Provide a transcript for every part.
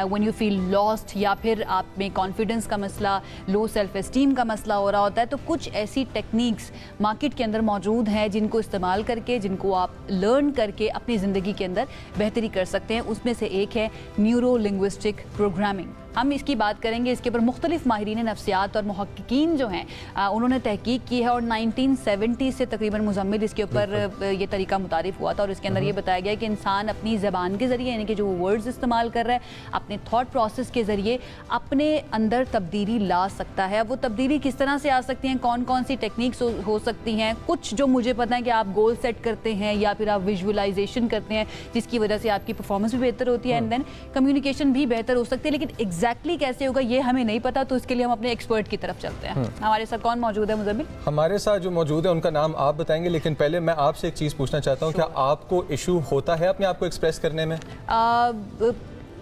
When you feel lost या फिर आप में कॉन्फिडेंस का मसला, लो सेल्फ एस्टीम का मसला हो रहा होता है, तो कुछ ऐसी टेक्निक्स मार्केट के अंदर मौजूद हैं जिनको इस्तेमाल करके, जिनको आप लर्न करके अपनी ज़िंदगी के अंदर बेहतरी कर सकते हैं। उसमें से एक है न्यूरो लिंग्विस्टिक प्रोग्रामिंग। हम इसकी बात करेंगे। इसके ऊपर मुख्तलिफ माहिरीन नफ्सियात और मुहक्किकीन जो हैं उन्होंने तहकीक की है और 1970 से तकरीबन मुज़म्मिल इसके ऊपर ये तरीका मुतारिफ हुआ था और इसके अंदर ये बताया गया कि इंसान अपनी ज़बान के ज़रिए, यानी कि जो वर्ड्स इस्तेमाल कर रहा है, अपने थॉट प्रोसेस के ज़रिए अपने अंदर तब्दीली ला सकता है। वो तब्दीली किस तरह से आ सकती हैं, कौन कौन सी टेक्निक्स हो सकती हैं? कुछ जो मुझे पता है कि आप गोल सेट करते हैं या फिर आप विजुअलाइजेशन करते हैं, जिसकी वजह से आपकी परफॉर्मेंस भी बेहतर होती है एंड देन कम्युनिकेशन भी बेहतर हो सकती है। लेकिन एग्जैक्टली कैसे होगा ये हमें नहीं पता, तो इसके लिए हम अपने एक्सपर्ट की तरफ चलते हैं। हमारे साथ कौन मौजूद है मुज़म्मिल? हमारे साथ जो मौजूद है उनका नाम आप बताएंगे, लेकिन पहले मैं आपसे एक चीज़ पूछना चाहता हूँ, क्या आपको इशू होता है अपने आप को एक्सप्रेस करने में?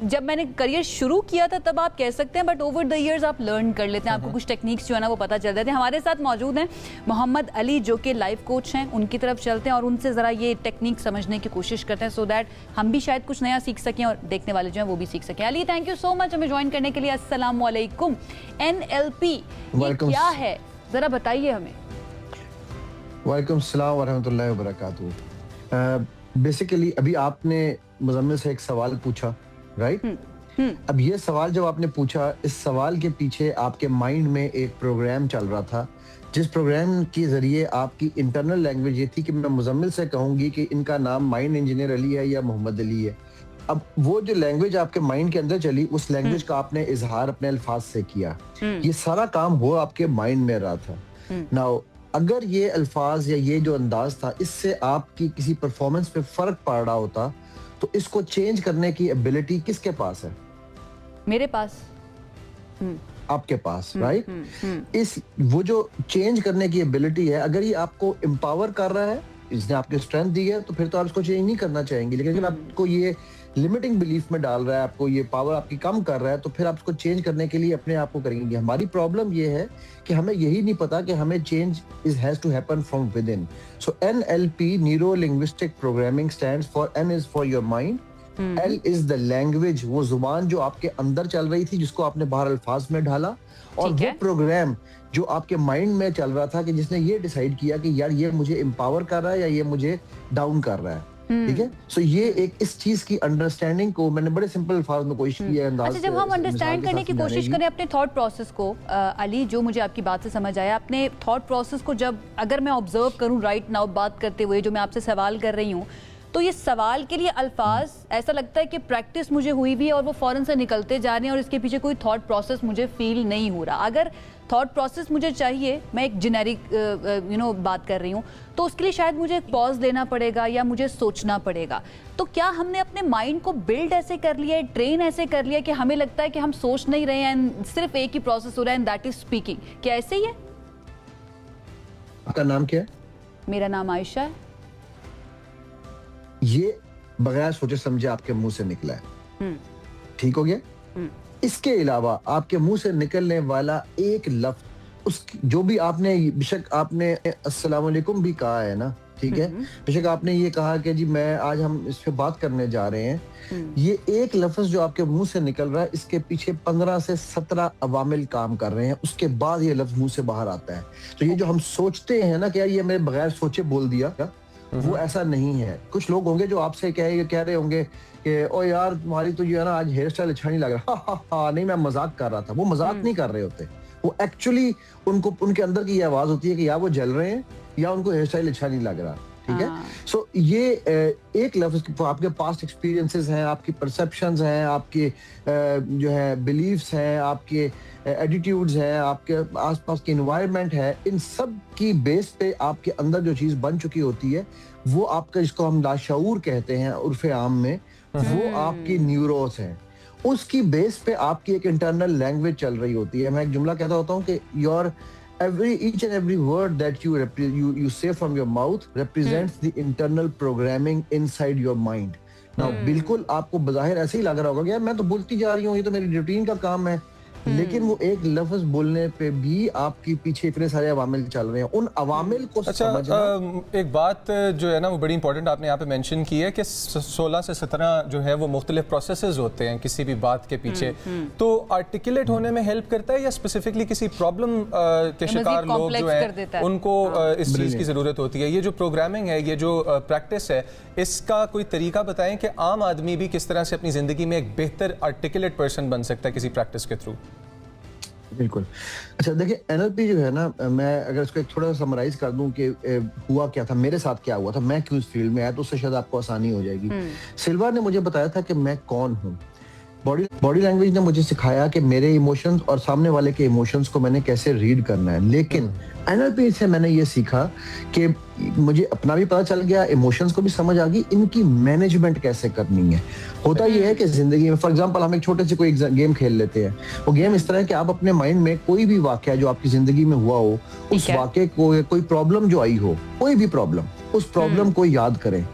जब मैंने करियर शुरू किया था तब आप कह सकते हैं, बट ओवर द इयर्स आप लर्न कर लेते हैं, आपको कुछ टेक्निक्स जो है ना वो पता चल जाते हैं। हमारे साथ मौजूद हैं मोहम्मद अली जो कि लाइफ कोच हैं, उनकी तरफ चलते हैं और उनसे ज़रा ये टेक्निक समझने की कोशिश करते हैं, सो दैट हम भी शायद कुछ नया सीख सकें और देखने वाले जो हैं वो भी सीख सकें। Ali, thank you so much हमें ज्वाइन करने के लिए। अस्सलाम वालेकुम। NLP क्या है, ज़रा बताइए हमें। वालेकुम सलाम व रहमतुल्लाहि व बरकातहू। बेसिकली अभी आपने मुज़म्मिल से एक सवाल पूछा, राइट? अब ये सवाल जब आपने पूछा, इस सवाल के पीछे आपके माइंड में एक प्रोग्राम चल रहा था, जिस प्रोग्राम के जरिए आपकी इंटरनल लैंग्वेज ये थी कि मैं मुज़म्मिल से कहूंगी कि इनका नाम माइंड इंजीनियर अली है या मोहम्मद अली है। अब वो जो लैंग्वेज आपके माइंड के अंदर चली, उस लैंग्वेज का आपने इजहार अपने अल्फाज से किया। ये सारा काम हो आपके माइंड में रहा था। नाउ अगर ये अल्फाज या ये जो अंदाज था, इससे आपकी किसी परफॉर्मेंस पे फर्क पड़ रहा होता, तो इसको चेंज करने की एबिलिटी किसके पास है? मेरे पास। आपके पास, राइट? इस वो जो चेंज करने की एबिलिटी है, अगर ये आपको एम्पावर कर रहा है, इसने आपको स्ट्रेंथ दी है, तो फिर तो आप इसको चेंज नहीं करना चाहेंगे। लेकिन अगर आपको ये लिमिटिंग बिलीफ में डाल रहा है, आपको ये पावर आपकी कम कर रहा है, तो फिर आप इसको चेंज करने के लिए अपने आप को करेंगे। हमारी प्रॉब्लम ये है कि हमें यही नहीं पता कि हमें change has to happen from within. So NLP, neuro linguistic programming, stands for N is for your mind, L is the language, वो जुबान जो आपके अंदर चल रही थी, जिसको आपने बाहर अल्फाज में ढाला, और वो प्रोग्राम जो आपके माइंड में चल रहा था कि जिसने ये डिसाइड किया कि यार ये मुझे एम्पावर कर रहा है या ये मुझे डाउन कर रहा है। ठीक है? सो ये एक इस चीज की अंडरस्टैंडिंग को मैंने बड़े सिंपल अल्फाज में कोशिश की है अंदाज। अच्छा, जब हम अंडरस्टैंड करने की कोशिश करें अपने थॉट प्रोसेस को, अली, जो मुझे आपकी बात से समझ आया, अपने थॉट प्रोसेस को जब अगर मैं ऑब्जर्व करूं राइट नाउ बात करते हुए, जो मैं आपसे सवाल कर रही हूँ, तो ये सवाल के लिए अल्फाज ऐसा लगता है कि प्रैक्टिस मुझे हुई भी है और वो फौरन से निकलते जा रहे हैं और इसके पीछे कोई थॉट प्रोसेस मुझे फील नहीं हो रहा। अगर थॉट प्रोसेस मुझे चाहिए, मैं एक जेनेरिक बात कर रही हूँ, तो उसके लिए शायद मुझे एक पॉज लेना पड़ेगा या मुझे सोचना पड़ेगा। तो क्या हमने अपने माइंड को बिल्ड ऐसे कर लिया है, ट्रेन ऐसे कर लिया कि हमें लगता है कि हम सोच नहीं रहे हैं, सिर्फ एक ही प्रोसेस हो रहा है, एंड दैट इज स्पीकिंग? क्या ऐसे ही है? आपका नाम क्या है? मेरा नाम आयशा है। ये बगैर सोचे समझे आपके मुंह से निकला है, ठीक हो गया? इसके अलावा आपके मुंह से निकलने वाला एक लफ्ज, उस जो भी आपने, बेशक आपने अस्सलाम वालेकुम भी कहा है ना, ठीक है, बेशक आपने ये कहा कि जी मैं आज हम इस पे बात करने जा रहे हैं, ये एक लफ्ज जो आपके मुंह से निकल रहा है, इसके पीछे 15 से 17 अवामिल काम कर रहे हैं, उसके बाद ये लफ्ज मुंह से बाहर आता है। तो ये जो हम सोचते हैं ना कि यार ये मैंने बगैर सोचे बोल दिया, वो ऐसा नहीं है। कुछ लोग होंगे जो आपसे कह रहे होंगे कि ओ यार तुम्हारी तो जो है ना आज हेयर स्टाइल अच्छा नहीं लग रहा, हा, नहीं मैं मजाक कर रहा था। वो मजाक नहीं कर रहे होते, वो एक्चुअली उनको उनके अंदर की ये आवाज होती है कि या वो जल रहे हैं या उनको हेयर स्टाइल अच्छा नहीं लग रहा। ठीक है? सो ये एक लफ्ज, आपके पास्ट एक्सपीरियंसेस हैं, आपकी परसेप्शंस हैं, आपके जो है बिलीव्स हैं, आपके एटीट्यूड्स हैं, आपके आसपास की एनवायरनमेंट है, इन सब की बेस पे आपके अंदर जो चीज बन चुकी होती है, वो आपका, जिसको हम लाशऊर कहते हैं उर्फे आम में, वो आपकी न्यूरोस हैं। उसकी बेस पे आपकी एक इंटरनल लैंग्वेज चल रही होती है। मैं एक जुमला कहता होता हूँ कि your each and every word that you say from your mouth represents the internal programming inside your mind. Now बिल्कुल आपको बज़ाहिर ऐसे ही लग रहा होगा कि यार मैं तो बोलती जा रही हूँ, ये तो मेरी रूटीन का काम है, लेकिन वो एक लफ्ज बोलने पे भी आपके पीछे इतने सारे अवामिल चल रहे हैं, उन अवामिल को अच्छा, समझना। एक बात जो है ना वो बड़ी इंपॉर्टेंट आपने यहाँ पे मेंशन की है कि 16 से 17 जो है वो मुख्तलिफ प्रोसेसेस होते हैं किसी भी बात के पीछे, तो आर्टिकुलेट होने में हेल्प करता है या स्पेसिफिकली किसी प्रॉब्लम के शिकार लोग जो हैं उनको इस चीज़ की ज़रूरत होती है? ये जो प्रोग्रामिंग है, ये जो प्रैक्टिस है, इसका कोई तरीका बताएं कि आम आदमी भी किस तरह से अपनी ज़िंदगी में एक बेहतर आर्टिकुलेट पर्सन बन सकता है किसी प्रैक्टिस के थ्रू? बिल्कुल। अच्छा देखिए, एनएलपी जो है ना, मैं अगर इसको एक थोड़ा सा समराइज कर दूं कि हुआ क्या था, मेरे साथ क्या हुआ था, मैं क्यों इस फील्ड में आया, तो उससे शायद आपको आसानी हो जाएगी। सिल्वा ने मुझे बताया था कि मैं कौन हूँ। बॉडी लैंग्वेज ने मुझे सिखाया कि मेरे इमोशंस और सामने वाले के इमोशंस को मैंने कैसे रीड करना है। लेकिन एनएलपी से मैंने ये सीखा कि मुझे अपना भी पता चल गया, इमोशंस को भी समझ आ गई, इनकी मैनेजमेंट कैसे करनी है। होता ये है कि जिंदगी में फॉर एग्जांपल हम एक छोटे से कोई गेम खेल लेते हैं। वो गेम इस तरह है कि आप अपने माइंड में कोई भी वाकया जो आपकी जिंदगी में हुआ हो, उस वाकये को, कोई प्रॉब्लम जो आई हो, कोई भी प्रॉब्लम, उस प्रॉब्लम को याद करें।